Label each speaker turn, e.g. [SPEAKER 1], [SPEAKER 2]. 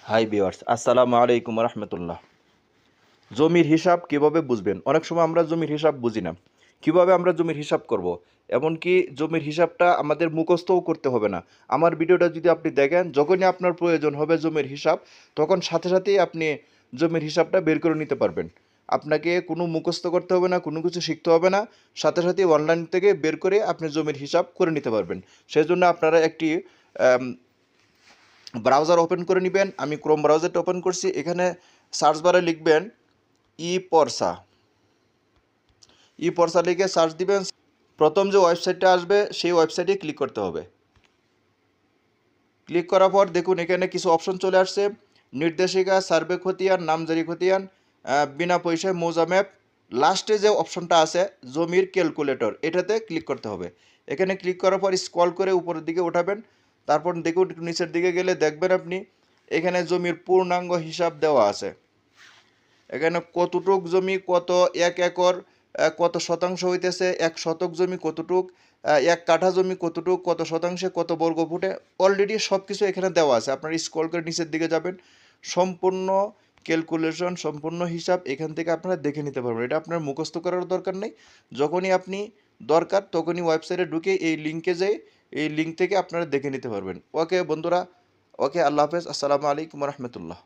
[SPEAKER 1] Hi viewers, আসসালামু আলাইকুম রহমতুল্লাহ। জমির হিসাব কিভাবে বুঝবেন? অনেক সময় আমরা জমির হিসাব বুঝি না। কিভাবে আমরা জমির হিসাব করব? এমনকি জমির হিসাবটা আমাদের মুখস্থও করতে হবে না। আমার ভিডিওটা যদি আপনি দেখেন, যখনই আপনার প্রয়োজন হবে জমির হিসাব, তখন সাথে সাথেই আপনি জমির হিসাবটা বের করে নিতে পারবেন। আপনাকে কোনো মুখস্থ করতে হবে না, কোনো কিছু শিখতে হবে না। সাথে সাথেই অনলাইন থেকে বের করে আপনি জমির হিসাব করে নিতে পারবেন। সেজন্য আপনারা একটি আম ব্রাউজার ওপেন করে নেবেন। আমি ক্রোম ব্রাউজারটা ওপেন করছি। এখানে সার্চ বারে লিখবেন ই-পর্সা। ই-পর্সা লিখে সার্চ দিবেন। প্রথম যে ওয়েবসাইটটা আসবে সেই ওয়েবসাইটে ক্লিক করতে হবে। ক্লিক করার পর দেখুন এখানে কিছু অপশন চলে আসছে। নির্দেশিকা, সার্ভে খতিয়ান, নামজারি খতিয়ান, বিনা পয়সায় মৌজা ম্যাপ। লাস্টে যে অপশনটা আছে জমির ক্যালকুলেটর, এটাতে ক্লিক করতে হবে। এখানে ক্লিক করার পর স্ক্রল করে উপরের দিকে উঠাবেন। তারপর দেখুন একটু নিচের দিকে গেলে দেখবেন আপনি এখানে জমির পূর্ণাঙ্গ হিসাব দেওয়া আছে। এখানে কতটুক জমি, কত এক একর, কত শতাংশ হইতেছে, এক শতক জমি কতটুক, এক কাঠা জমি কতটুক, কত শতাংশে কত বর্গ ফুটে, অলরেডি সব কিছু এখানে দেওয়া আছে। আপনারা স্ক্রল করে নিচের দিকে যাবেন, সম্পূর্ণ ক্যালকুলেশন, সম্পূর্ণ হিসাব এখান থেকে আপনারা দেখে নিতে পারবেন। এটা আপনার মুখস্থ করার দরকার নেই। যখনই আপনি দরকার তখনই ওয়েবসাইটে ঢুকে এই লিঙ্কে যেয়ে এই লিঙ্ক থেকে আপনারা দেখে নিতে পারবেন। ওকে বন্ধুরা, ওকে, আল্লাহ হাফেজ, আসসালামু আলাইকুম রহমতুল্লাহ।